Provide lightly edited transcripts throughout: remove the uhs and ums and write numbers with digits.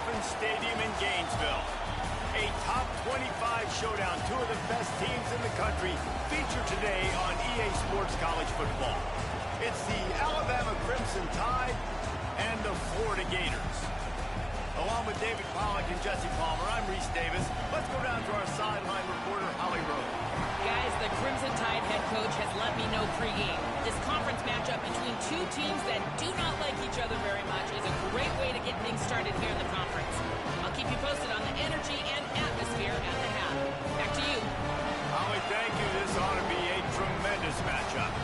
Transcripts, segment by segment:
Dolphin Stadium in Gainesville. A top 25 showdown. Two of the best teams in the country featured today on EA Sports College Football. It's the Alabama Crimson Tide and the Florida Gators. Along with David Pollack and Jesse Palmer, I'm Reese Davis. Let's go down to our sideline reporter, Holly Rowe. Guys, the Crimson Tide head coach has let me know pregame. This conference matchup between two teams that do not like each other very much is a great way to get things started here in the conference. I'll keep you posted on the energy and atmosphere at the half. Back to you. Holly, thank you. This ought to be a tremendous matchup.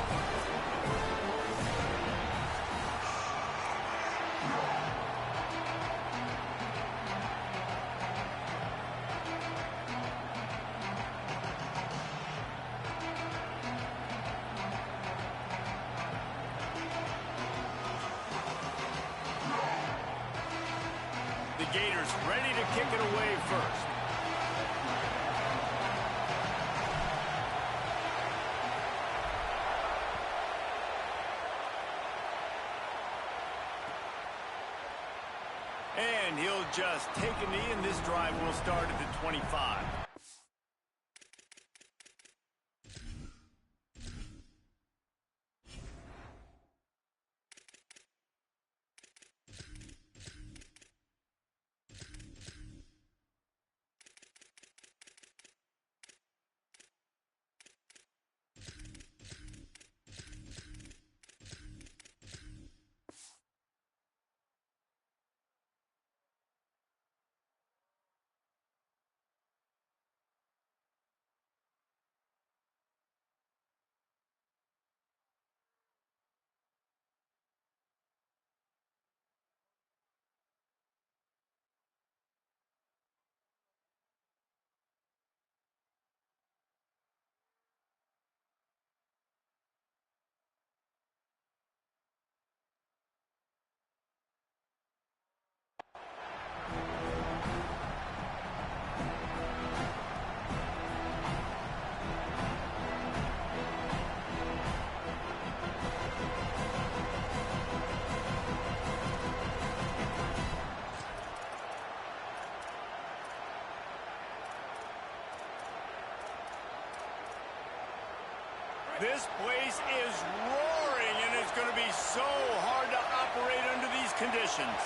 The Gators ready to kick it away first. And he'll just take a knee, and this drive will start at the 25. This place is roaring, and it's going to be so hard to operate under these conditions.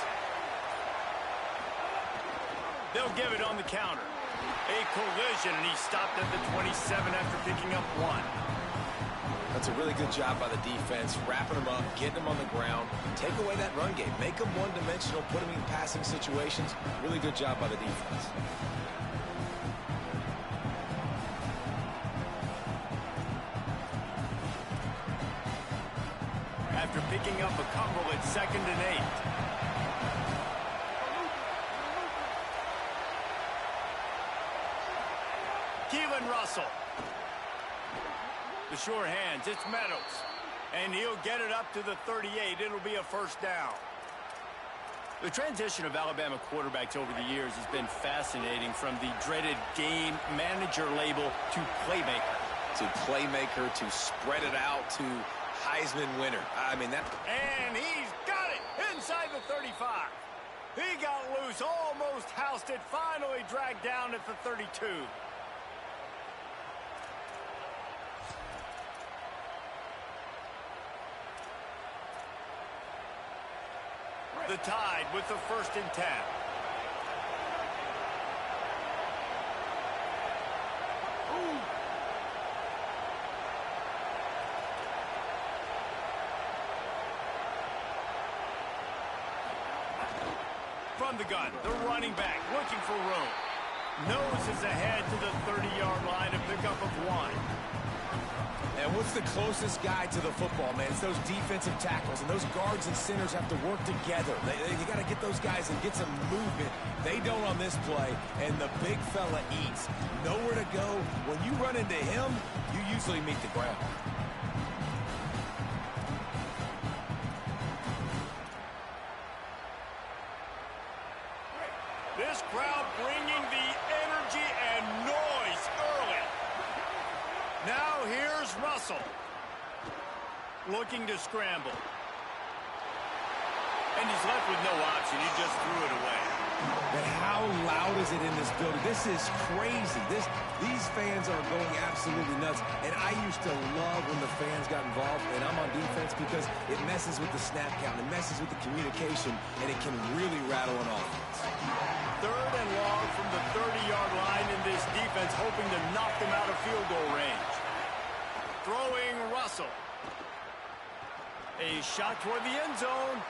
They'll give it on the counter. A collision, and he stopped at the 27 after picking up one. That's a really good job by the defense, wrapping them up, getting them on the ground. Take away that run game. Make them one-dimensional, put them in passing situations. Really good job by the defense. After picking up a couple at 2nd and 8. Keelan Russell. The sure hands, it's Meadows. And he'll get it up to the 38. It'll be a first down. The transition of Alabama quarterbacks over the years has been fascinating, from the dreaded game manager label to playmaker. To spread it out, to Heisman winner. I mean, that... And he's got it inside the 35. He got loose, almost housed it, finally dragged down at the 32. The Tide with the 1st and 10. From the gun, the running back looking for room. Noses ahead to the 30-yard line, a pickup of 1. And what's the closest guy to the football, man? It's those defensive tackles, and those guards and centers have to work together. You got to get those guys and get some movement. They don't on this play, and the big fella eats. Nowhere to go. When you run into him, you usually meet the ground. This crowd bringing the energy and noise early. Now here's Russell. Looking to scramble. And he's left with no option. He just threw it away. But how loud is it in this building? This is crazy. These fans are going absolutely nuts. And I used to love when the fans got involved, and I'm on defense because it messes with the snap count. It messes with the communication, and it can really rattle an offense. 3rd and long from the 30-yard line in this defense, hoping to knock them out of field goal range. Throwing Russell. A shot toward the end zone.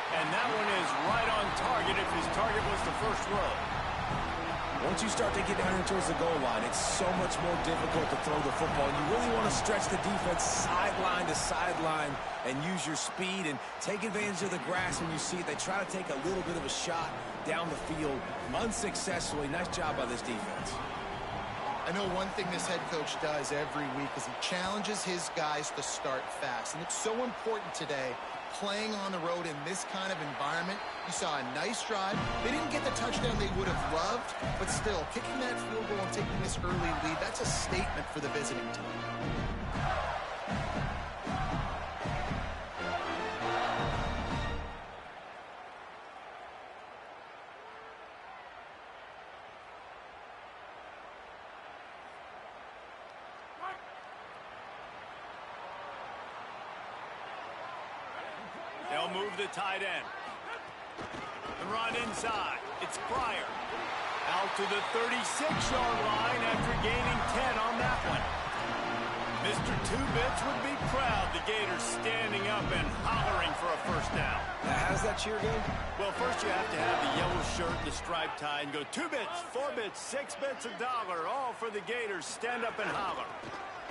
And that one is right on target if his target was the first row. Once you start to get down here towards the goal line, it's so much more difficult to throw the football. You really want to stretch the defense sideline to sideline and use your speed and take advantage of the grass when you see it. They try to take a little bit of a shot down the field unsuccessfully. Nice job by this defense. I know one thing this head coach does every week is he challenges his guys to start fast. And it's so important today, playing on the road in this kind of environment. You saw a nice drive. They didn't get the touchdown they would have loved, but still, kicking that field goal and taking this early lead, that's a statement for the visiting team. They'll move the tight end. The run inside. It's Pryor. Out to the 36-yard line after gaining 10 on that one. Mr. Two-Bits would be proud. The Gators standing up and hollering for a first down. Now, how does that cheer go? Well, first you have to have the yellow shirt and the striped tie and go 2 bits, 4 bits, 6 bits, $1, all for the Gators. Stand up and holler.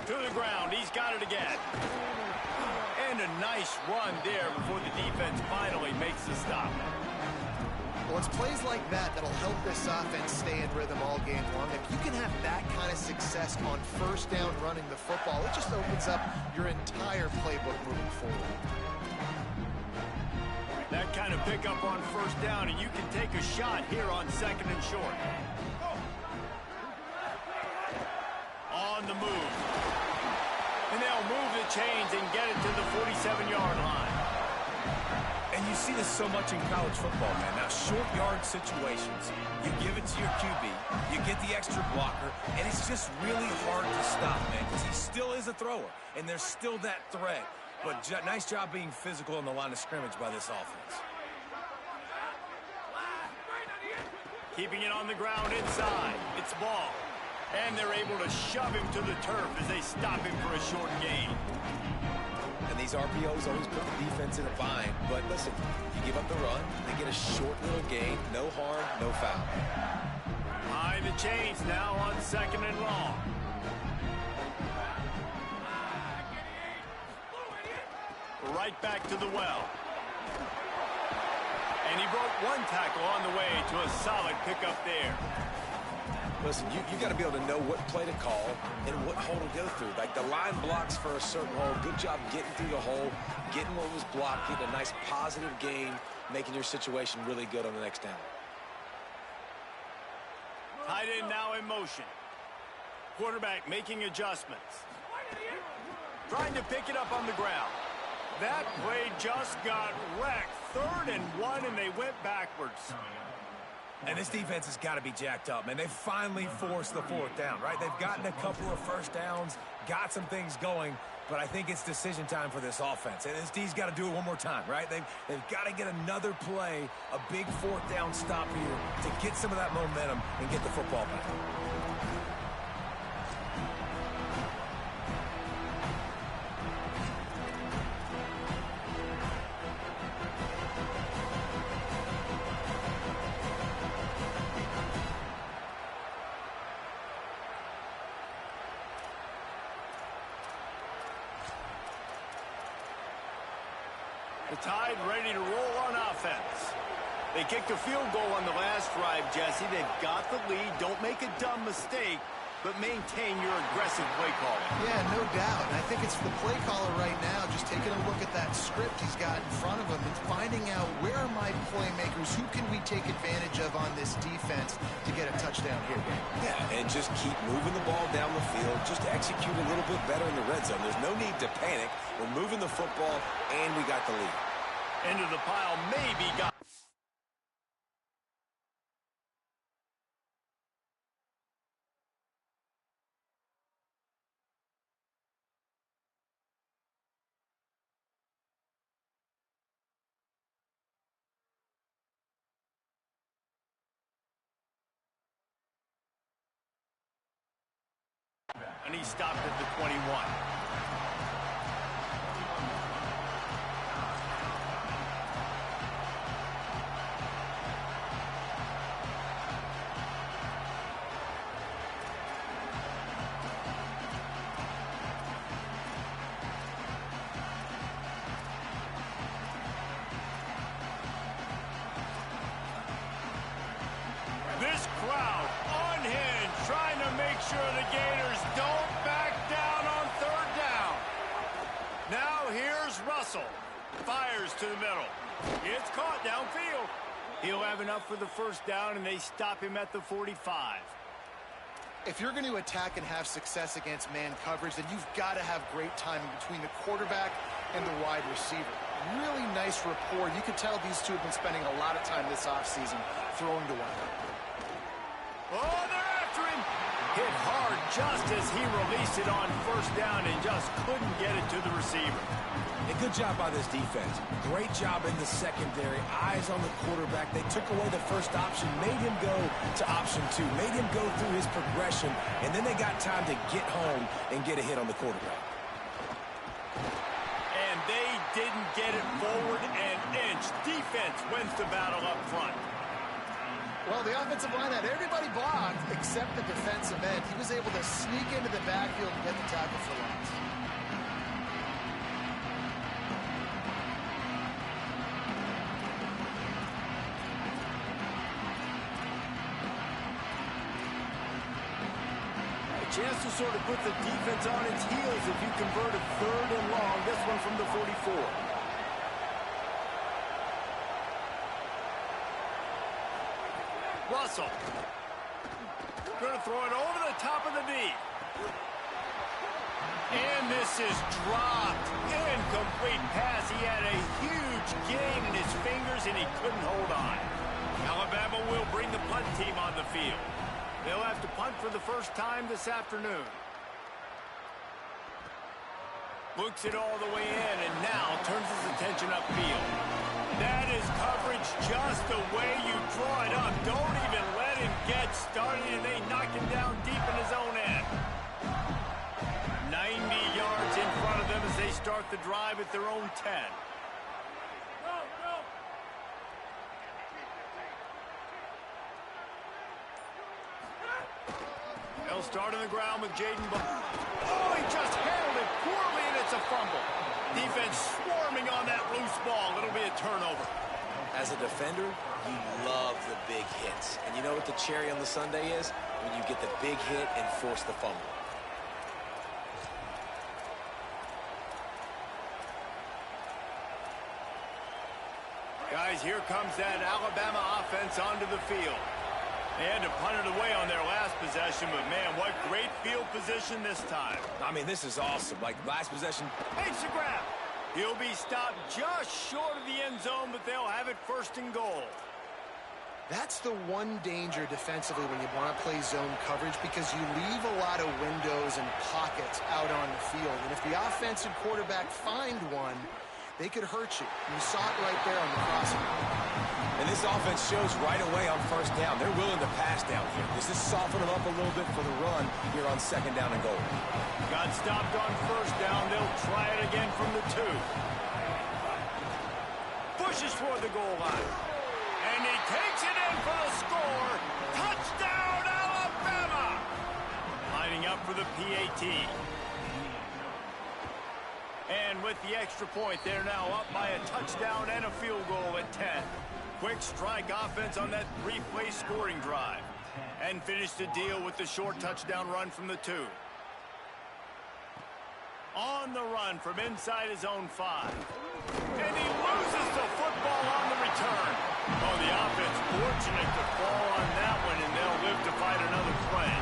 To the ground. He's got it again. And a nice run there before the defense finally makes the stop. Well, it's plays like that that'll help this offense stay in rhythm all game long. If you can have that kind of success on first down running the football, it just opens up your entire playbook moving forward. That kind of pickup on first down, and you can take a shot here on 2nd and short. On the move. And they'll move the chains and get it to the 47-yard line. And you see this so much in college football, man. Now, short yard situations, you give it to your QB, you get the extra blocker, and it's just really hard to stop, man, because he still is a thrower, and there's still that threat. But nice job being physical on the line of scrimmage by this offense. Keeping it on the ground inside. It's ball. And they're able to shove him to the turf as they stop him for a short gain. And these RPOs always put the defense in a bind. But listen, you give up the run, they get a short little gain, no harm, no foul. High the chains now on 2nd and long. Right back to the well. And he broke one tackle on the way to a solid pickup there. Listen, you got to be able to know what play to call and what hole to go through. Like the line blocks for a certain hole. Good job getting through the hole, getting what was blocked, getting a nice positive gain, making your situation really good on the next down. Tight end now in motion. Quarterback making adjustments. Trying to pick it up on the ground. That play just got wrecked. 3rd and 1, and they went backwards. And this defense has got to be jacked up, man. They've finally forced the 4th down, right? They've gotten a couple of first downs, got some things going, but I think it's decision time for this offense. And this D's got to do it one more time, right? They've got to get another play, a big 4th down stop here to get some of that momentum and get the football back. The Tide ready to roll on offense. They kicked a field goal on the last drive, Jesse. They've got the lead. Don't make a dumb mistake, but maintain your aggressive play calling. Yeah, no doubt. And I think it's the play caller right now just taking a look at that script he's got in front of him and finding out where are my playmakers, who can we take advantage of on this defense to get a touchdown here, Dan? Yeah, and just keep moving the ball down the field. Just execute a little bit better in the red zone. There's no need to panic. We're moving the football, and we got the lead. Into the pile, maybe got... and he stopped at the 21. This crowd unhinged, trying to make sure the Gators don't back down on third down. Now here's Russell. Fires to the middle. It's caught downfield. He'll have enough for the first down, and they stop him at the 45. If you're going to attack and have success against man coverage, then you've got to have great timing between the quarterback and the wide receiver. Really nice rapport. You could tell these two have been spending a lot of time this offseason throwing to one another. Oh, they're after him. Hit hard just as he released it on first down and just couldn't get it to the receiver. A good job by this defense. Great job in the secondary. Eyes on the quarterback. They took away the first option, made him go to option 2, made him go through his progression, and then they got time to get home and get a hit on the quarterback. And they didn't get it forward an inch. Defense wins the battle up front. Well, the offensive line had everybody blocked except the defensive end. He was able to sneak into the backfield and get the tackle for loss. A chance to sort of put the defense on its heels if you convert a third and long. This one from the 44. Russell. Going to throw it over the top of the knee. And this is dropped. Incomplete pass. He had a huge gain in his fingers, and he couldn't hold on. Alabama will bring the punt team on the field. They'll have to punt for the first time this afternoon. Looks it all the way in, and now turns his attention upfield. That is coverage just the way you draw it up. Don't even let him get started, and they knock him down deep in his own end. 90 yards in front of them as they start the drive at their own 10. They'll start on the ground with Jaden Bama. Oh, he just handled it poorly, and it's a fumble. Defense swarming on that loose ball. It'll be a turnover. As a defender, you love the big hits. And you know what the cherry on the sundae is? When you get the big hit and force the fumble. Guys, here comes that Alabama offense onto the field. They had to punt it away on their last possession, but man, what great field position this time. I mean, this is awesome. Like, last possession. Makes the grab. He'll be stopped just short of the end zone, but they'll have it first and goal. That's the one danger defensively when you want to play zone coverage, because you leave a lot of windows and pockets out on the field. And if the offensive quarterback find one, they could hurt you. You saw it right there on the crossing. And this offense shows right away on first down. They're willing to pass down here. Does this soften them up a little bit for the run here on second down and goal? Got stopped on first down. They'll try it again from the 2. Pushes toward the goal line. And he takes it in for the score. Touchdown, Alabama! Lining up for the PAT. And with the extra point, they're now up by a touchdown and a field goal at 10. Quick strike offense on that 3-play scoring drive. And finished the deal with the short touchdown run from the 2. On the run from inside his own 5. And he loses the football on the return. Oh, the offense fortunate to fall on that one, and they'll live to fight another play.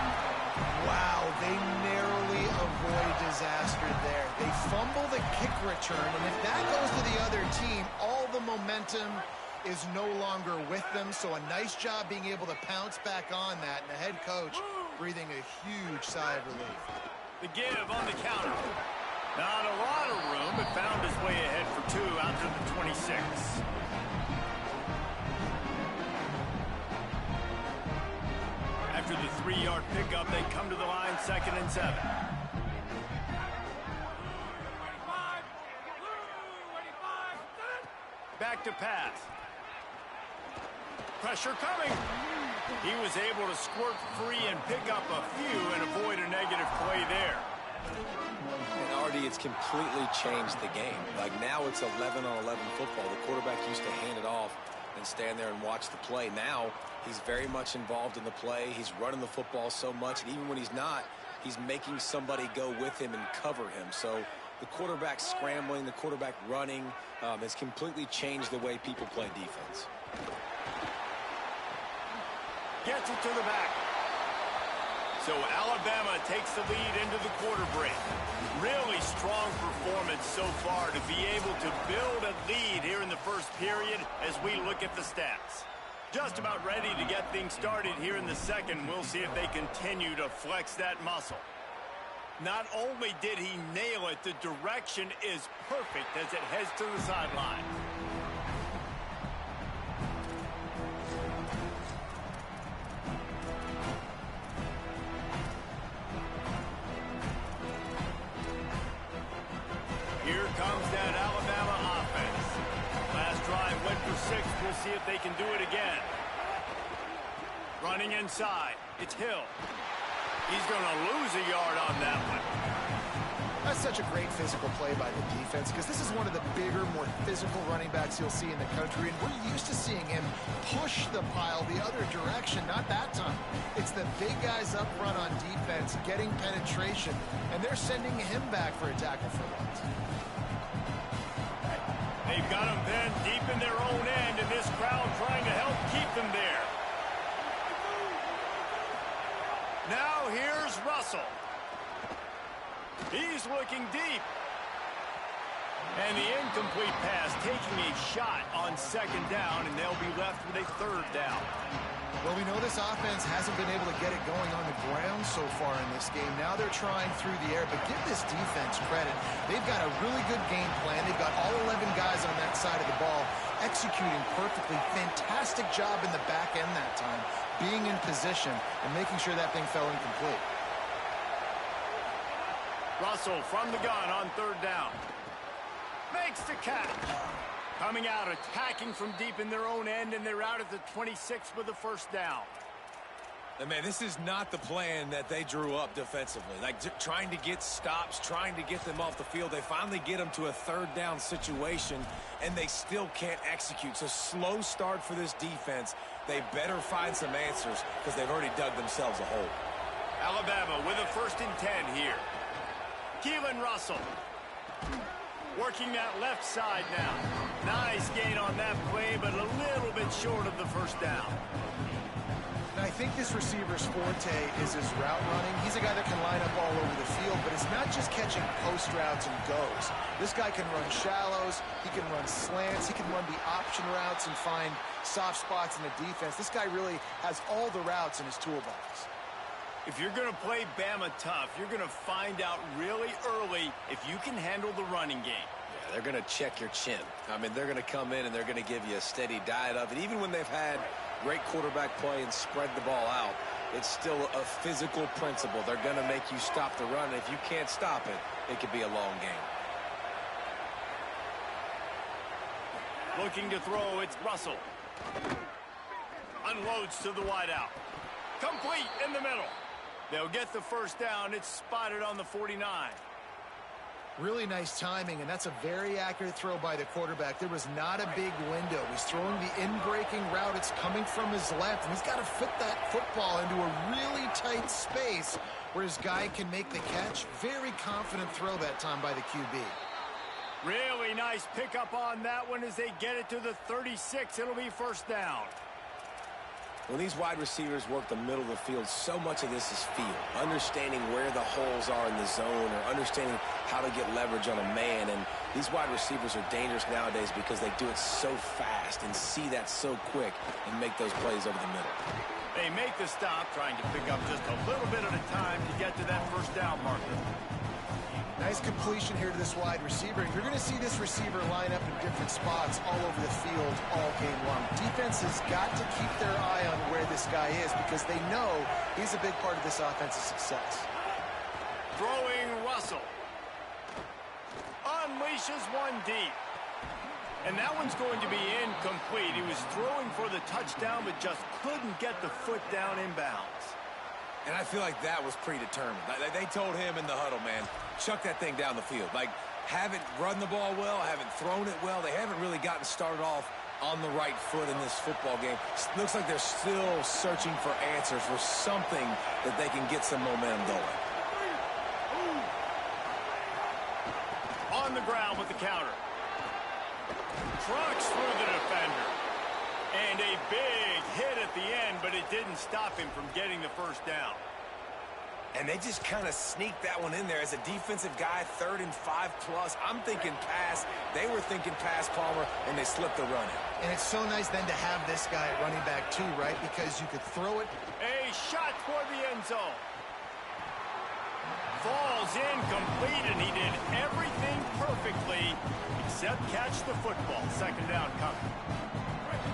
Wow, they narrowly avoid disaster there. They fumble the kick return, and if that goes to the other team, all the momentum is no longer with them. So a nice job being able to pounce back on that, and the head coach breathing a huge sigh of relief. The give on the counter. Not a lot of room, but found his way ahead for 2 out to the 26. After the 3-yard pickup. They come to the line, 2nd and 7. Back to pass. Pressure coming. He was able to squirt free and pick up a few and avoid a negative play there. And Artie, it's completely changed the game. Like now it's 11-on-11 football. The quarterback used to hand it off and stand there and watch the play. Now he's very much involved in the play. He's running the football so much, and even when he's not, he's making somebody go with him and cover him. So the quarterback scrambling, the quarterback running has completely changed the way people play defense. Gets it to the back. So Alabama takes the lead into the quarter break. Really strong performance so far to be able to build a lead here in the first period as we look at the stats. Just about ready to get things started here in the second. We'll see if they continue to flex that muscle. Not only did he nail it, the direction is perfect as it heads to the sideline. Here comes that Alabama offense. Last drive went for 6. We'll see if they can do it again. Running inside. It's Hill. He's going to lose a yard on that one. That's such a great physical play by the defense because this is one of the bigger, more physical running backs you'll see in the country, and we're used to seeing him push the pile the other direction. Not that time. It's the big guys up front on defense getting penetration, and they're sending him back for a tackle for once. They've got them then deep in their own end, and this crowd trying to help keep them there. Now here's Russell. He's looking deep. And the incomplete pass taking a shot on 2nd down, and they'll be left with a 3rd down. Well, we know this offense hasn't been able to get it going on the ground so far in this game. Now they're trying through the air, but give this defense credit. They've got a really good game plan. They've got all 11 guys on that side of the ball executing perfectly. Fantastic job in the back end that time, being in position and making sure that thing fell incomplete. Russell from the gun on 3rd down. Makes the catch. Coming out, attacking from deep in their own end, and they're out at the 26 with the 1st down. And man, this is not the plan that they drew up defensively. Like trying to get stops, trying to get them off the field. They finally get them to a 3rd down situation, and they still can't execute. So slow start for this defense. They better find some answers because they've already dug themselves a hole. Alabama with a 1st and 10 here. Keelan Russell working that left side now. Nice gain on that play, but a little bit short of the 1st down. And I think this receiver's forte is his route running. He's a guy that can line up all over the field, but it's not just catching post routes and goes. This guy can run shallows, he can run slants, he can run the option routes and find soft spots in the defense. This guy really has all the routes in his toolbox. If you're going to play Bama tough, you're going to find out really early if you can handle the running game. Yeah, they're going to check your chin. I mean, they're going to come in and they're going to give you a steady diet of it. Even when they've had great quarterback play and spread the ball out, it's still a physical principle. They're going to make you stop the run. If you can't stop it, it could be a long game. Looking to throw, it's Russell. Unloads to the wideout. Complete in the middle. They'll get the 1st down. It's spotted on the 49. Really nice timing, and that's a very accurate throw by the quarterback. There was not a big window. He's throwing the in-breaking route. It's coming from his left, and he's got to fit that football into a really tight space where his guy can make the catch. Very confident throw that time by the QB. Really nice pickup on that one as they get it to the 36. It'll be 1st down. When these wide receivers work the middle of the field, so much of this is feel. Understanding where the holes are in the zone or understanding how to get leverage on a man. And these wide receivers are dangerous nowadays because they do it so fast and see that so quick and make those plays over the middle. They make the stop, trying to pick up just a little bit at a time to get to that 1st down marker. Nice completion here to this wide receiver. You're going to see this receiver line up in different spots all over the field all game long. Defense has got to keep their eye on where this guy is because they know he's a big part of this offensive success. Throwing Russell. Unleashes one deep. And that one's going to be incomplete. He was throwing for the touchdown, but just couldn't get the foot down inbounds. And I feel like that was predetermined. They told him in the huddle, man, chuck that thing down the field. Like, haven't run the ball well, haven't thrown it well. They haven't really gotten started off on the right foot in this football game. Looks like they're still searching for answers, for something that they can get some momentum going. On the ground with the counter. Trucks through the defender. And a big hit at the end, but it didn't stop him from getting the first down. And they just kind of sneaked that one in there as a defensive guy, 3rd and 5+. I'm thinking pass. They were thinking pass, Palmer, and they slipped the run in. And it's so nice then to have this guy at running back too, right? Because you could throw it. A shot toward the end zone. Falls incomplete, and he did everything perfectly except catch the football. 2nd down coming.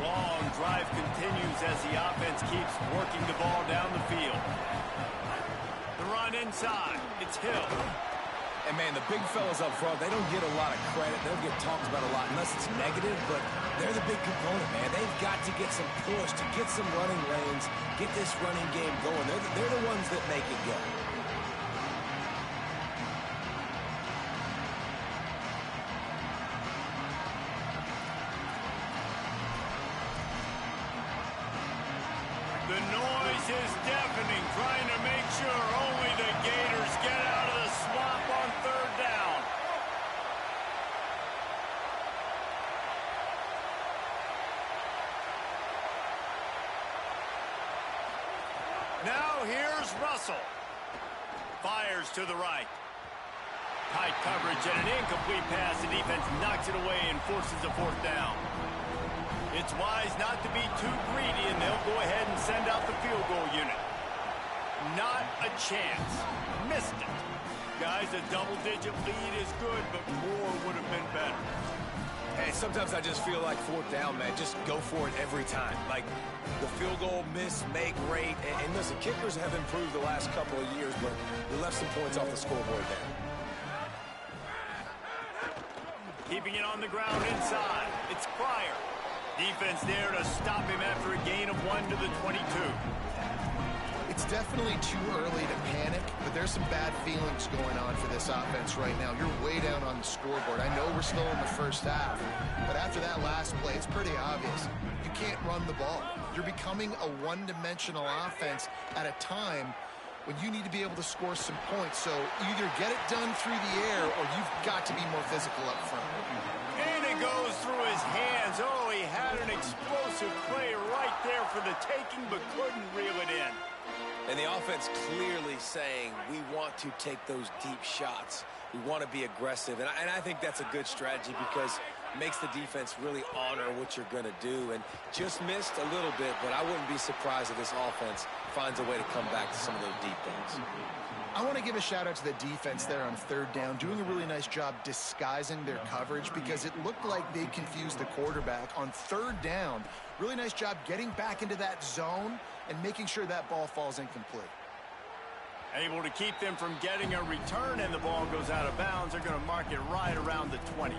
Long drive continues as the offense keeps working the ball down the field. The run inside. It's Hill. And, man, the big fellas up front, they don't get a lot of credit. They don't get talked about a lot unless it's negative, but they're the big component, man. They've got to get some push, to get some running lanes, get this running game going. They're the ones that make it go. The noise is deafening, trying to make sure only the Gators get out of the swamp on 3rd down. Now here's Russell. Fires to the right. Tight coverage and an incomplete pass. The defense knocks it away and forces a 4th down. It's wise not to be too greedy, and they'll go ahead and send out the field goal unit. Not a chance. Missed it. Guys, a double-digit lead is good, but more would have been better. Hey, sometimes I just feel like 4th down, man. Just go for it every time. Like, the field goal miss, make rate. And listen, kickers have improved the last couple of years, but we left some points off the scoreboard there. Keeping it on the ground inside. It's Pryor. Defense there to stop him after a gain of 1 to the 22. It's definitely too early to panic, but there's some bad feelings going on for this offense right now. You're way down on the scoreboard. I know we're still in the first half, but after that last play, it's pretty obvious. You can't run the ball. You're becoming a one-dimensional offense at a time when you need to be able to score some points. So either get it done through the air or you've got to be more physical up front. And it goes through his hands. Oh, he had an explosive play right there for the taking, but couldn't reel it in. And the offense clearly saying, we want to take those deep shots. We want to be aggressive. And I think that's a good strategy because it makes the defense really honor what you're going to do. And just missed a little bit, but I wouldn't be surprised if this offense finds a way to come back to some of those deep things. I want to give a shout out to the defense there on 3rd down, doing a really nice job disguising their coverage because it looked like they confused the quarterback on 3rd down. Really nice job getting back into that zone and making sure that ball falls incomplete. Able to keep them from getting a return, and the ball goes out of bounds. They're going to mark it right around the 20.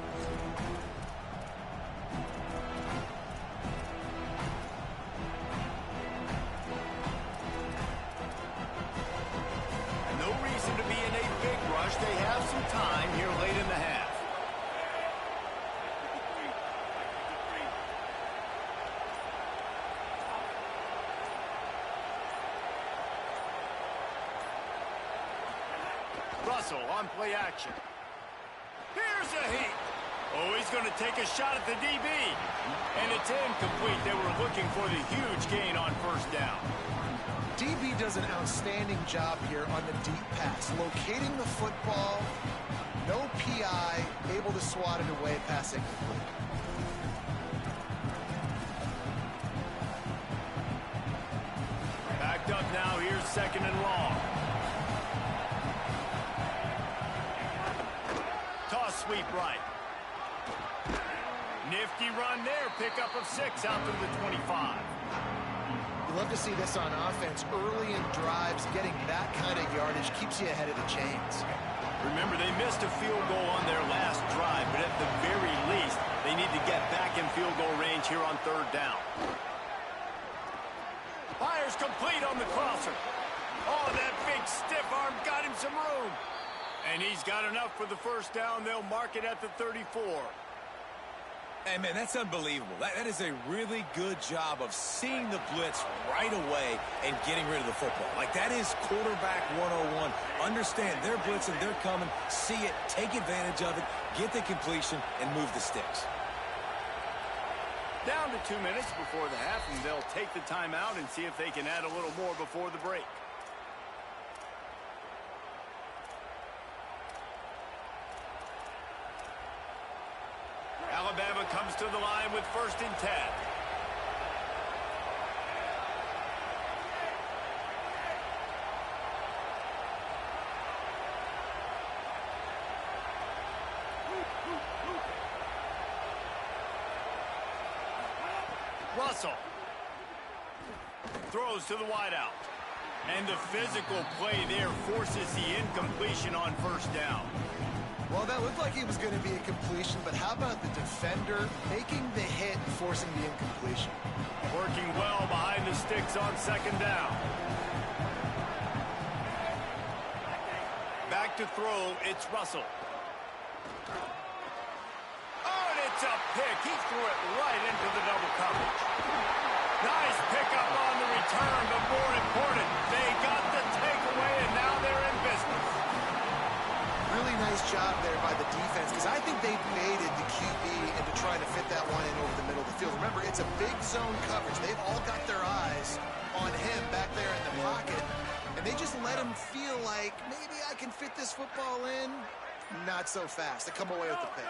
No reason to be in a big rush. They have some time here late in the half. Russell on play action. Here's a heat. Oh, he's going to take a shot at the DB. And it's incomplete. They were looking for the huge gain on 1st down. DB does an outstanding job here on the deep pass, locating the football, no PI, able to swat it away, pass incomplete. Backed up now, here's 2nd and long. sweep right. Nifty run there. Pickup of 6 out to the 25. You love to see this on offense. Early in drives, getting that kind of yardage keeps you ahead of the chains. Remember, they missed a field goal on their last drive, but at the very least, they need to get back in field goal range here on 3rd down. Fires complete on the crosser. Oh, that big stiff arm got him some room. And he's got enough for the 1st down. They'll mark it at the 34. Hey, man, that's unbelievable. That is a really good job of seeing the blitz right away and getting rid of the football. Like, that is quarterback 101. Understand they're blitzing, they're coming, see it, take advantage of it, get the completion, and move the sticks. Down to 2 minutes before the half, and they'll take the timeout and see if they can add a little more before the break. Alabama comes to the line with 1st and 10. Russell throws to the wideout. And the physical play there forces the incompletion on 1st down. Well, that looked like it was going to be a completion, but how about the defender making the hit and forcing the incompletion? Working well behind the sticks on 2nd down. Back to throw, it's Russell. Oh, and it's a pick. He threw it right into the double coverage. Nice pickup on the return, but more important, they got the takeaway, and now they're in business. Really nice job there by the defense, because I think they baited the QB into trying to fit that one in over the middle of the field. Remember, it's a big zone coverage. They've all got their eyes on him back there in the pocket, and they just let him feel like, maybe I can fit this football in. Not so fast. They come away with the pick.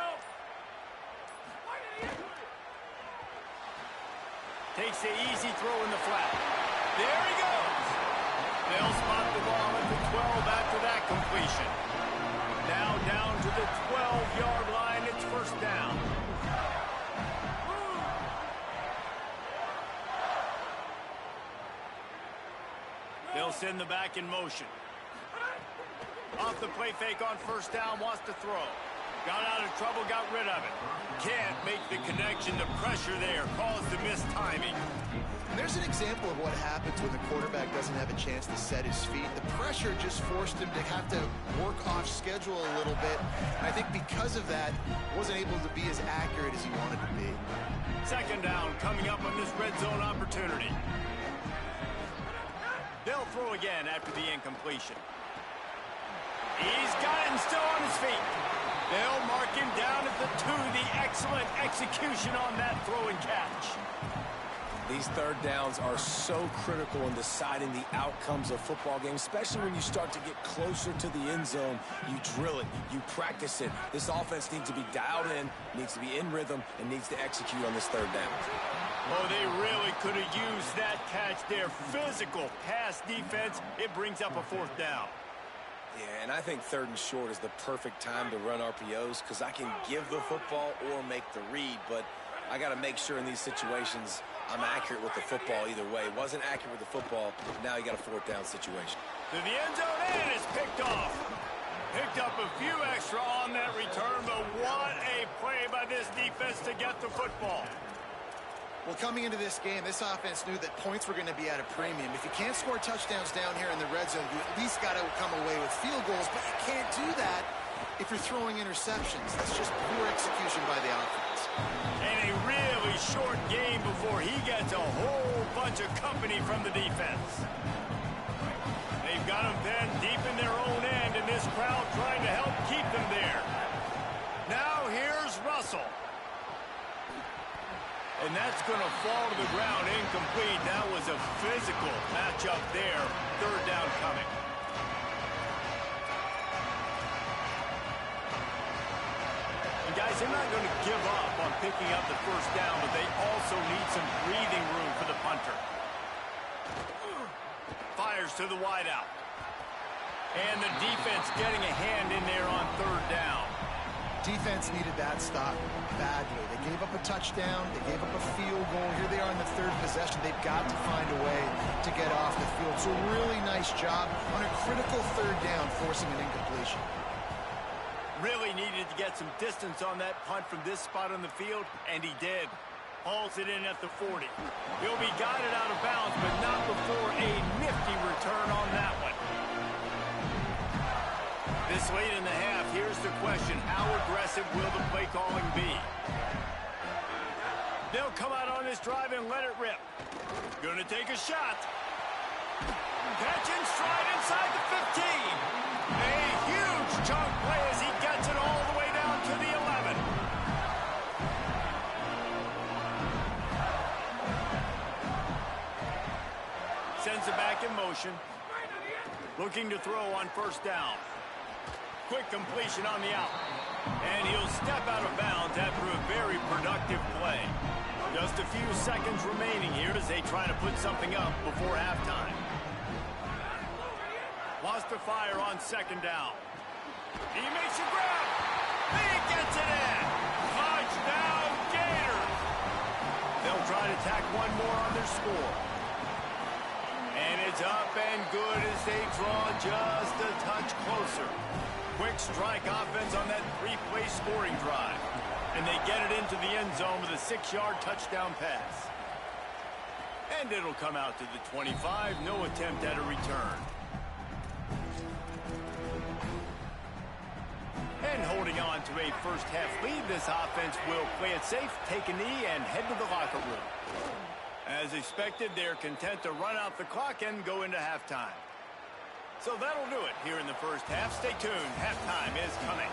Takes the easy throw in the flat. There he goes. They'll spot the ball at the 12 after that completion. Now down to the 12-yard line. It's 1st down. They'll send the back in motion. Off the play fake on 1st down. Wants to throw. Got out of trouble, got rid of it. Can't make the connection. The pressure there caused the missed timing. And there's an example of what happens when the quarterback doesn't have a chance to set his feet. The pressure just forced him to have to work off schedule a little bit. And I think because of that, wasn't able to be as accurate as he wanted to be. 2nd down coming up on this red zone opportunity. They'll throw again after the incompletion. He's got it and still on his feet. They'll mark him down at the 2. The excellent execution on that throw and catch. These 3rd downs are so critical in deciding the outcomes of football games, especially when you start to get closer to the end zone. You drill it, you practice it. This offense needs to be dialed in, needs to be in rhythm, and needs to execute on this 3rd down. Oh, they really could have used that catch there. Physical pass defense. It brings up a 4th down. Yeah, and I think 3rd and short is the perfect time to run RPOs because I can give the football or make the read, but I got to make sure in these situations I'm accurate with the football either way. Wasn't accurate with the football, now you got a 4th down situation. To the end zone, and it's picked off. Picked up a few extra on that return, but what a play by this defense to get the football. Well, coming into this game, this offense knew that points were going to be at a premium. If you can't score touchdowns down here in the red zone, you at least got to come away with field goals, but you can't do that if you're throwing interceptions. That's just poor execution by the offense. And a really short game before he gets a whole bunch of company from the defense. They've got them then deep in their own end, and this crowd trying to help keep them there. Now here's Russell. And that's going to fall to the ground incomplete. That was a physical matchup there. 3rd down coming. And guys, they're not going to give up on picking up the 1st down, but they also need some breathing room for the punter. Fires to the wideout. And the defense getting a hand in there on 3rd down. Defense needed that stop badly. They gave up a touchdown. They gave up a field goal. Here they are in the third possession. They've got to find a way to get off the field. So really nice job on a critical third down, forcing an incompletion. Really needed to get some distance on that punt from this spot on the field, and he did. Hauls it in at the 40. He'll be guided out of bounds, but not before a nifty return on that one. This late in the half, here's the question. How aggressive will the play calling be? They'll come out on this drive and let it rip. Gonna take a shot. Catch in stride inside the 15. A huge chunk play as he gets it all the way down to the 11. Sends it back in motion. Looking to throw on first down. Quick completion on the out. And he'll step out of bounds after a very productive play. Just a few seconds remaining here as they try to put something up before halftime. Wants to fire on second down. He makes a grab. He gets it in. Touchdown, Gators. They'll try to tack one more on their score. And it's up and good as they draw just a touch closer. Quick strike offense on that three-play scoring drive. And they get it into the end zone with a 6-yard touchdown pass. And it'll come out to the 25. No attempt at a return. And holding on to a first-half lead, this offense will play it safe, take a knee, and head to the locker room. As expected, they're content to run out the clock and go into halftime. So that'll do it here in the first half. Stay tuned. Halftime is coming.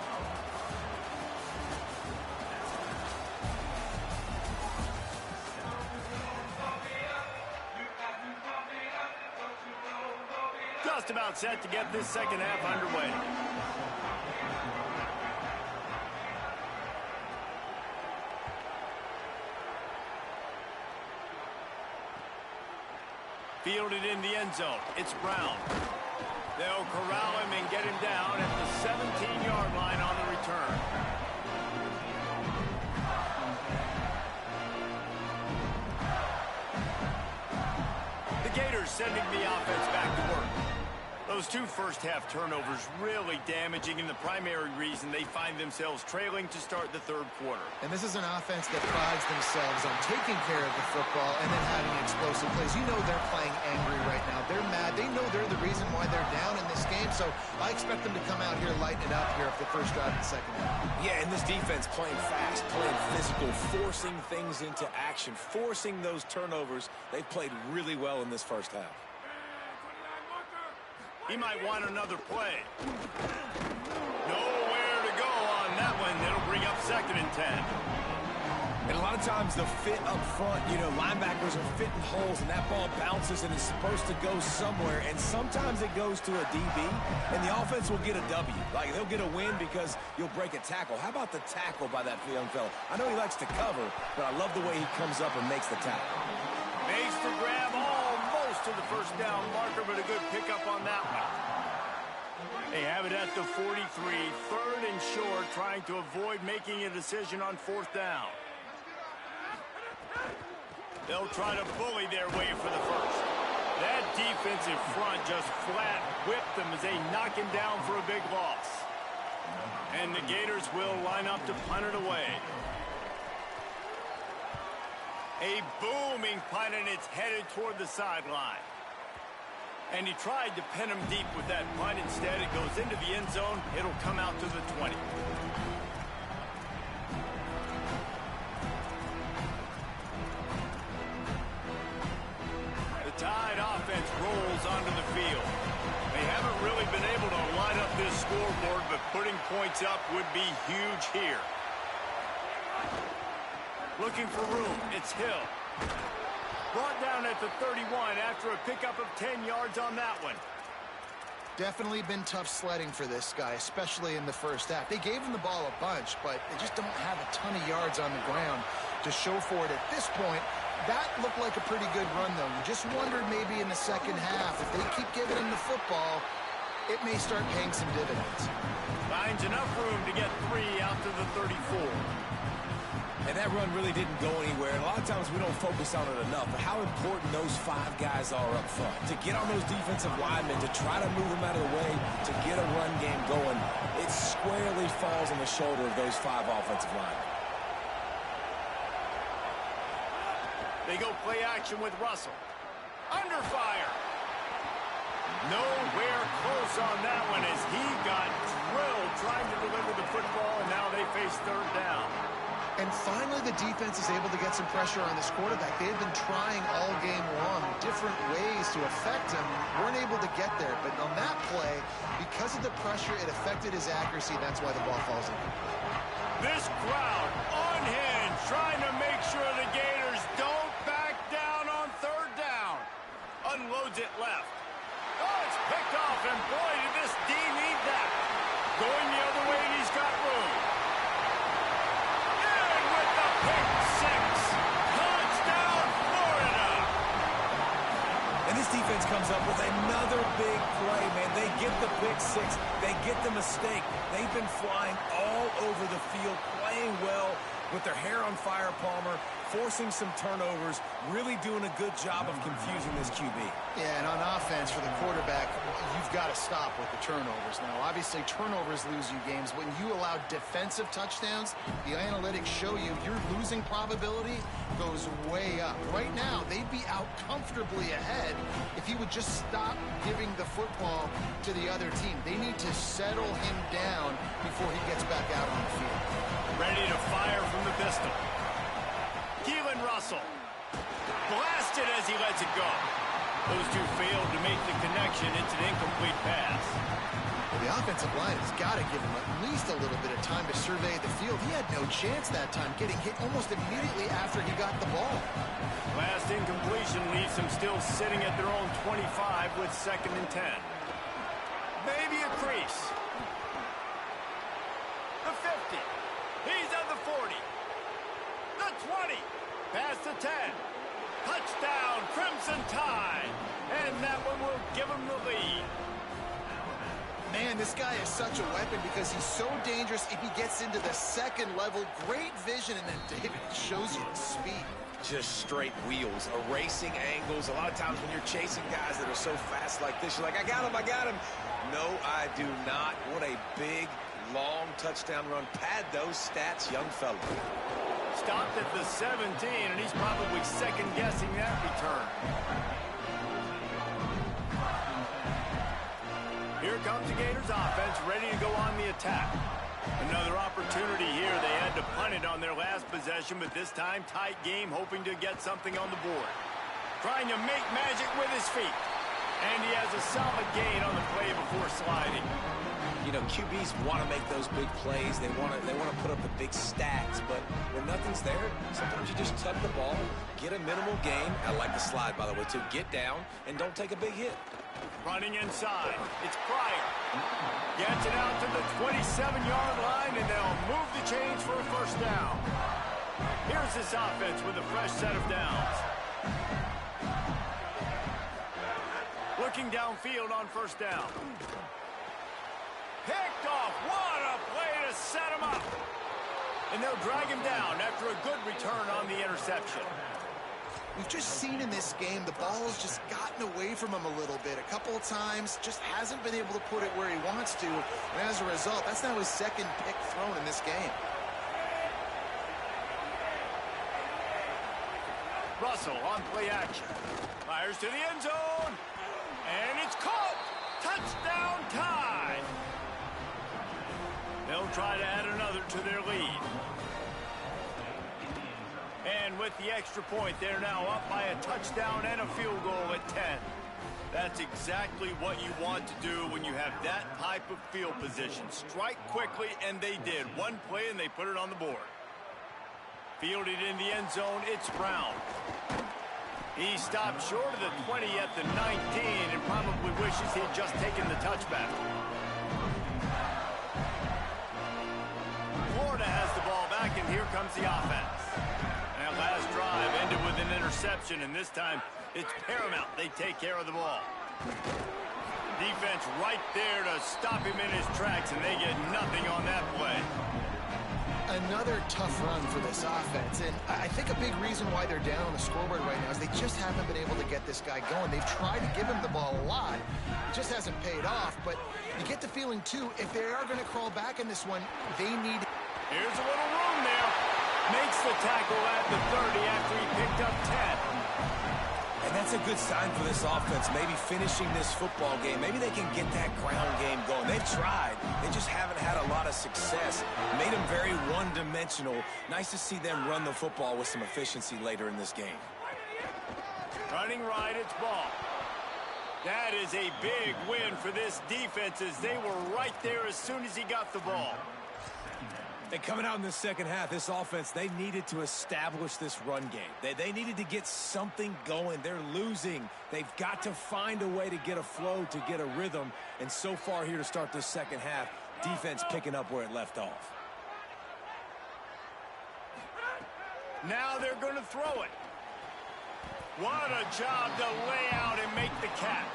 Just about set to get this second half underway. Fielded in the end zone. It's Brown. They'll corral him and get him down at the 17-yard line on the return. The Gators sending the offense back to work. Those two first-half turnovers really damaging, and the primary reason they find themselves trailing to start the third quarter. And this is an offense that prides themselves on taking care of the football and then having explosive plays. You know they're playing angry right now. They're mad. They know they're the reason why they're down in this game, so I expect them to come out here, lighten it up here for the first drive of the second half. Yeah, and this defense playing fast, playing physical, forcing things into action, forcing those turnovers. They've played really well in this first half. He might want another play. Nowhere to go on that one. It'll bring up 2nd and 10. And a lot of times the fit up front, you know, linebackers are fitting holes, and that ball bounces and is supposed to go somewhere, and sometimes it goes to a DB, and the offense will get a W. Like, they'll get a win because you'll break a tackle. How about the tackle by that young fella? I know he likes to cover, but I love the way he comes up and makes the tackle. Makes the grab almost to the first down marker, but a good pickup on that one. They have it at the 43, 3rd and short, trying to avoid making a decision on 4th down. They'll try to bully their way for the first. That defensive front just flat whipped them as they knock him down for a big loss. And the Gators will line up to punt it away. A booming punt, and it's headed toward the sideline. And he tried to pin him deep with that punt. Instead, it goes into the end zone. It'll come out to the 20. The Tide offense rolls onto the field. They haven't really been able to line up this scoreboard, but putting points up would be huge here. Looking for room. It's Hill. Brought down at the 31 after a pickup of 10 yards on that one. Definitely been tough sledding for this guy, especially in the first half. They gave him the ball a bunch, but they just don't have a ton of yards on the ground to show for it at this point. That looked like a pretty good run, though. You just wondered maybe in the second half, if they keep giving him the football, it may start paying some dividends. Finds enough room to get 3 out to the 34. And that run really didn't go anywhere. And a lot of times we don't focus on it enough, but how important those 5 guys are up front. To get on those defensive linemen, to try to move them out of the way, to get a run game going, it squarely falls on the shoulder of those 5 offensive linemen. They go play action with Russell. Under fire. Nowhere close on that one as he got drilled trying to deliver the football, and now they face 3rd down. And finally, the defense is able to get some pressure on this quarterback. They had been trying all game long different ways to affect him. Weren't able to get there. But on that play, because of the pressure, it affected his accuracy. That's why the ball falls in. This crowd unhinged, trying to make sure the Gators don't back down on 3rd down. Unloads it left. Oh, it's picked off, and boy, did this D need that. Going the other way, and he's got room. And with the pick 6. Touchdown, Florida. And this defense comes up with another big play, man. They get the pick 6. They get the mistake. They've been flying all over the field, playing well with their hair on fire, Palmer, forcing some turnovers, really doing a good job of confusing this QB. Yeah, and on offense for the quarterback, you've got to stop with the turnovers. Now, obviously, turnovers lose you games. When you allow defensive touchdowns, the analytics show you your losing probability goes way up. Right now, they'd be out comfortably ahead if he would just stop giving the football to the other team. They need to settle him down before he gets back out on the field. Ready to fire from the pistol. Keelan Russell. Blasted as he lets it go. Those two failed to make the connection. It's an incomplete pass. Well, the offensive line has got to give him at least a little bit of time to survey the field. He had no chance that time, getting hit almost immediately after he got the ball. Last incompletion leaves them still sitting at their own 25 with 2nd and 10. Maybe a crease. The 50. He's at the 40. The 20. Past the 10. Touchdown, Crimson Tide. And that one will give him the lead. Man, this guy is such a weapon because he's so dangerous if he gets into the 2nd level. Great vision, and then David shows you the speed. Just straight wheels, erasing angles. A lot of times when you're chasing guys that are so fast like this, you're like, I got him, I got him. No, I do not. What a big, long touchdown run. Pad those stats, young fella. Stopped at the 17, and he's probably second-guessing that return. Here comes the Gators offense, ready to go on the attack. Another opportunity here. They had to punt it on their last possession, but this time tight game, hoping to get something on the board. Trying to make magic with his feet. And he has a solid gain on the play before sliding. You know, QBs want to make those big plays. They want to put up the big stats, but when nothing's there, sometimes you just tuck the ball, get a minimal gain. I like the slide, by the way, too. Get down and don't take a big hit. Running inside. It's Pryor. Gets it out to the 27-yard line, and they'll move the chains for a 1st down. Here's this offense with a fresh set of downs. Looking downfield on 1st down. Picked off. What a play to set him up. And they'll drag him down after a good return on the interception. We've just seen in this game the ball's just gotten away from him a little bit. A couple of times, just hasn't been able to put it where he wants to. And as a result, that's now his 2nd pick thrown in this game. Russell on play action. Fires to the end zone. And it's caught. Touchdown Tide. They'll try to add another to their lead. And with the extra point, they're now up by a touchdown and a field goal at 10. That's exactly what you want to do when you have that type of field position. Strike quickly, and they did. One play, and they put it on the board. Fielded in the end zone, it's Brown. He stopped short of the 20 at the 19 and probably wishes he'd just taken the touchback. Florida has the ball back, and here comes the offense. That last drive ended with an interception, and this time it's paramount they take care of the ball. Defense right there to stop him in his tracks, and they get nothing on that play. Another tough run for this offense, and I think a big reason why they're down on the scoreboard right now is they just haven't been able to get this guy going. They've tried to give him the ball a lot. It just hasn't paid off, but you get the feeling, too, if they are going to crawl back in this one, they need... Here's a little room there. Makes the tackle at the 30 after he picked up 10. And that's a good sign for this offense, maybe finishing this football game. Maybe they can get that ground game going. They've tried. They just haven't had a lot of success. Made them very one-dimensional. Nice to see them run the football with some efficiency later in this game. Running right, it's ball. That is a big win for this defense as they were right there as soon as he got the ball. And coming out in the second half, this offense, they needed to establish this run game. They needed to get something going. They're losing. They've got to find a way to get a flow, to get a rhythm. And so far here to start this second half, defense picking up where it left off. Now they're going to throw it. What a job to lay out and make the catch.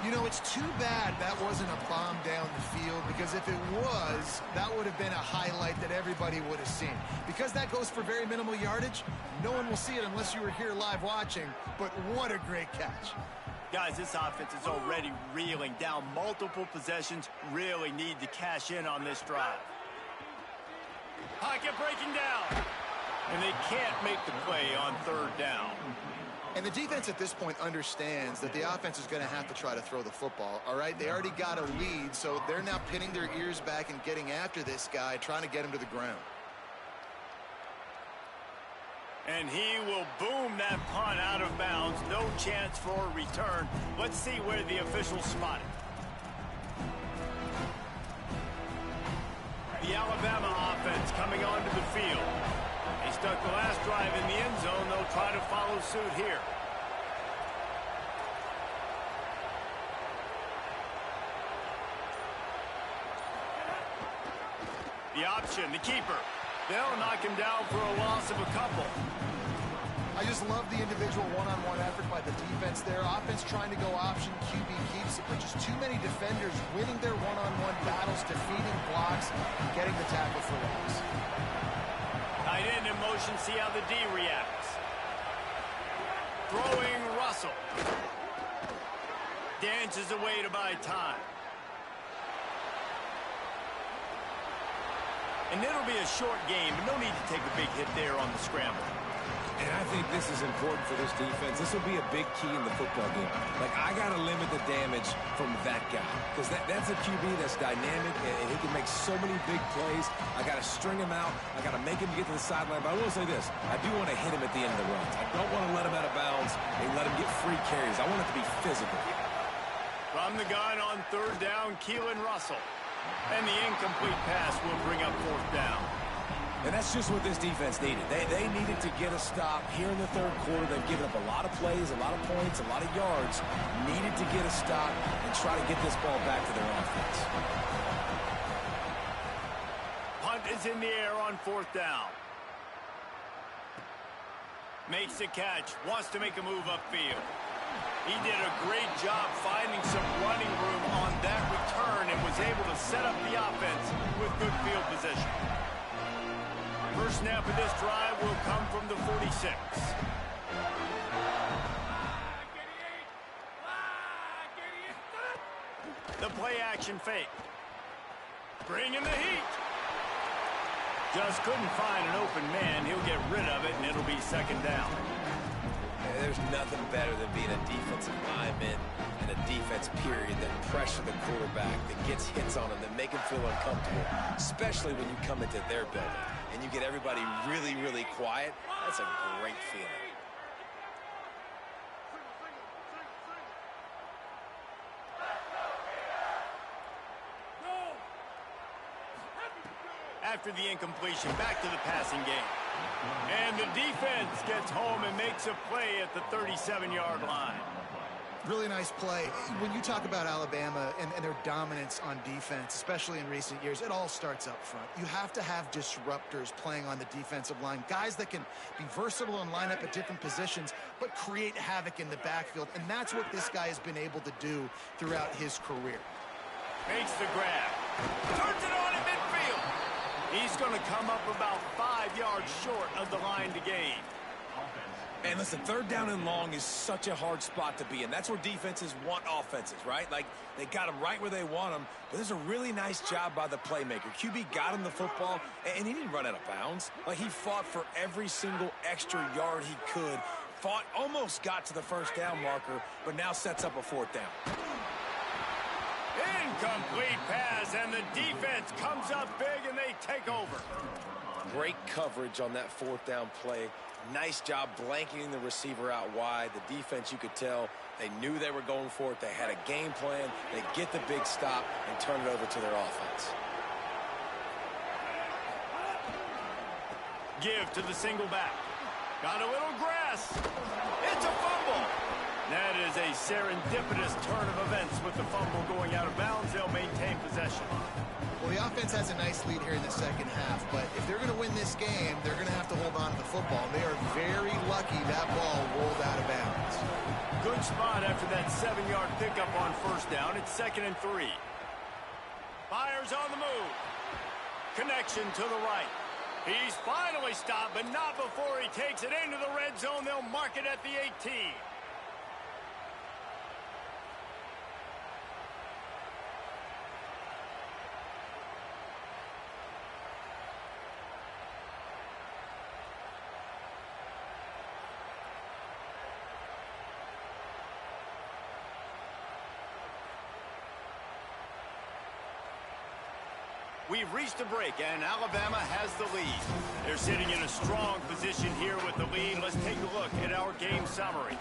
You know, it's too bad that wasn't a bomb down the field, because if it was, that would have been a highlight that everybody would have seen. Because that goes for very minimal yardage, no one will see it unless you were here live watching, but what a great catch. Guys, this offense is already reeling down multiple possessions, really need to cash in on this drive. Pocket breaking down, and they can't make the play on third down. And the defense at this point understands that the offense is going to have to try to throw the football, all right? They already got a lead, so they're now pinning their ears back and getting after this guy, trying to get him to the ground. And he will boom that punt out of bounds. No chance for a return. Let's see where the officials spot it. The Alabama offense coming onto the field. They stuck the last drive in the end zone. They'll try to follow suit here. The option, the keeper. They'll knock him down for a loss of a couple. I just love the individual one-on-one effort by the defense there. Offense trying to go option, QB keeps it, but just too many defenders winning their one-on-one battles, defeating blocks, and getting the tackle for loss. Tight end in motion, see how the D reacts. Throwing Russell. Dances away to buy time. And it'll be a short game, but no need to take a big hit there on the scramble. And I think this is important for this defense. This will be a big key in the football game. Like, I got to limit the damage from that guy, because that's a QB that's dynamic, and he can make so many big plays. I got to string him out. I got to make him get to the sideline. But I will say this. I do want to hit him at the end of the runs. I don't want to let him out of bounds and let him get free carries. I want it to be physical. From the gun on third down, Keelan Russell. And the incomplete pass will bring up fourth down. And that's just what this defense needed. They needed to get a stop here in the third quarter. They've given up a lot of plays, a lot of points, a lot of yards. Needed to get a stop and try to get this ball back to their offense. Punt is in the air on fourth down. Makes the catch, wants to make a move upfield. He did a great job finding some running room on that return and was able to set up the offense with good field position. First snap of this drive will come from the 46. The play action fake. Bring in the heat. Just couldn't find an open man. He'll get rid of it, and it'll be second down. There's nothing better than being a defensive lineman and a defense period that pressure the quarterback, that gets hits on him, that make him feel uncomfortable, especially when you come into their building and you get everybody really, really quiet. That's a great feeling. After the incompletion, back to the passing game. And the defense gets home and makes a play at the 37-yard line. Really nice play. When you talk about Alabama and their dominance on defense, especially in recent years, it all starts up front. You have to have disruptors playing on the defensive line, guys that can be versatile and line up at different positions, but create havoc in the backfield, and that's what this guy has been able to do throughout his career. Makes the grab. Turns it on in midfield. He's going to come up about 5 yards short of the line to gain. And listen, third down and long is such a hard spot to be in. That's where defenses want offenses, right? Like, they got them right where they want them. But there's a really nice job by the playmaker. QB got him the football, and he didn't run out of bounds. Like, he fought for every single extra yard he could. Fought, almost got to the first down marker, but now sets up a fourth down. Incomplete pass, and the defense comes up big, and they take over. Great coverage on that fourth down play. Nice job blanketing the receiver out wide. The defense, you could tell, they knew they were going for it. They had a game plan. They get the big stop and turn it over to their offense. Give to the single back. Got a little grass. It's a fumble. That is a serendipitous turn of events with the fumble going out of bounds. They'll maintain possession. Well, the offense has a nice lead here in the second half, but if they're going to win this game, they're going to have to hold on to the football. They are very lucky that ball rolled out of bounds. Good spot after that 7-yard pickup on first down. It's 2nd and 3. Fires on the move. Connection to the right. He's finally stopped, but not before he takes it into the red zone. They'll mark it at the 18. We've reached a break, and Alabama has the lead. They're sitting in a strong position here with the lead. Let's take a look at our game summary.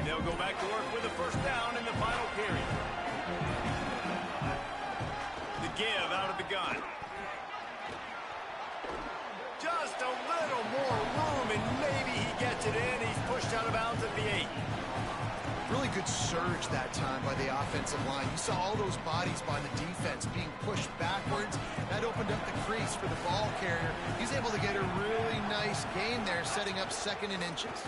They'll go back to work with a first down in the final period. The give out of the gun. Just a little more room, and maybe he gets it in. He's pushed out of bounds at the 8. Really good surge that time by the offensive line. You saw all those bodies by the defense being pushed backwards. That opened up the crease for the ball carrier. He's able to get a really nice gain there, setting up 2nd and inches.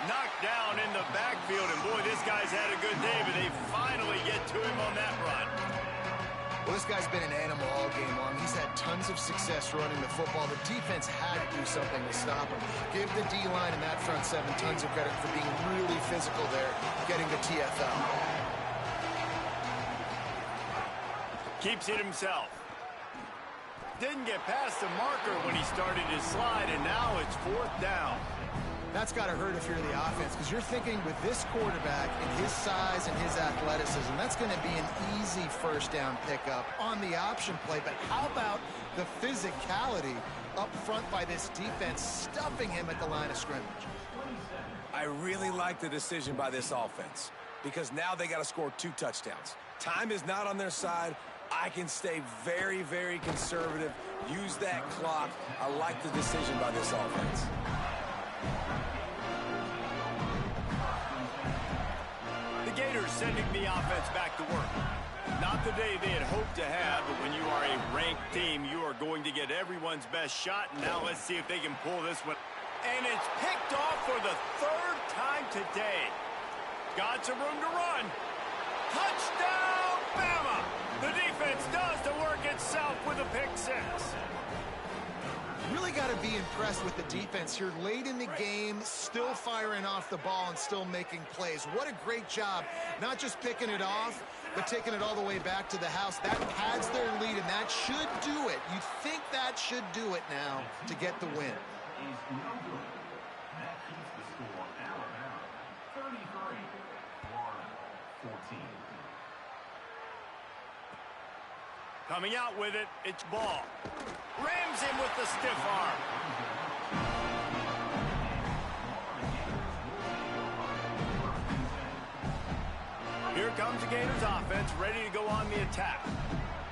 Knocked down in the backfield, and boy, this guy's had a good day, but they finally get to him on that run. Well, this guy's been an animal all game long. He's had tons of success running the football. The defense had to do something to stop him. Give the D-line and that front 7 tons of credit for being really physical there, getting the TFL. Keeps it himself. Didn't get past the marker when he started his slide, and now it's 4th down. That's got to hurt if you're the offense, because you're thinking with this quarterback and his size and his athleticism, that's going to be an easy first down pickup on the option play. But how about the physicality up front by this defense, stuffing him at the line of scrimmage? I really like the decision by this offense, because now they got to score 2 touchdowns. Time is not on their side. I can stay very, very conservative, use that clock. I like the decision by this offense. The Gators sending the offense back to work. Not the day they had hoped to have, but when you are a ranked team, you are going to get everyone's best shot. And now let's see if they can pull this one. And it's picked off for the 3rd time today. Got some room to run. Touchdown, Bama! The defense does the work itself with a pick 6. Really got to be impressed with the defense here late in the game, still firing off the ball and still making plays. What a great job, not just picking it off, but taking it all the way back to the house. That pads their lead, and that should do it. You'd think that should do it now to get the win. That keeps the score Alabama 33, Florida 14. Coming out with it, it's Ball. Rams him with the stiff arm. Here comes the Gators offense, ready to go on the attack.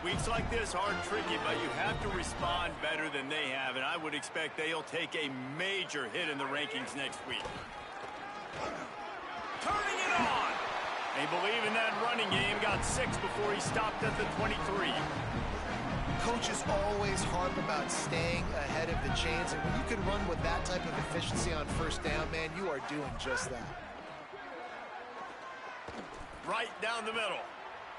Weeks like this are tricky, but you have to respond better than they have, and I would expect they'll take a major hit in the rankings next week. Turning it on! They believe in that running game, got 6 before he stopped at the 23. Coaches always harp about staying ahead of the chains, and when you can run with that type of efficiency on first down, man, you are doing just that. Right down the middle.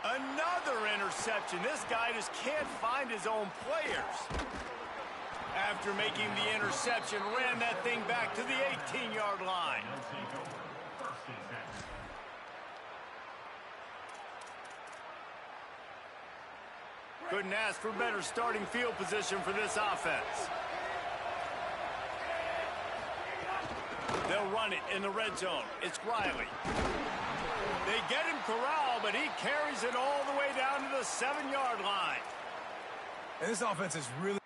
Another interception. This guy just can't find his own players. After making the interception, ran that thing back to the 18-yard line. Couldn't ask for better starting field position for this offense. They'll run it in the red zone. It's Riley. They get him corralled, but he carries it all the way down to the 7-yard line. And this offense is really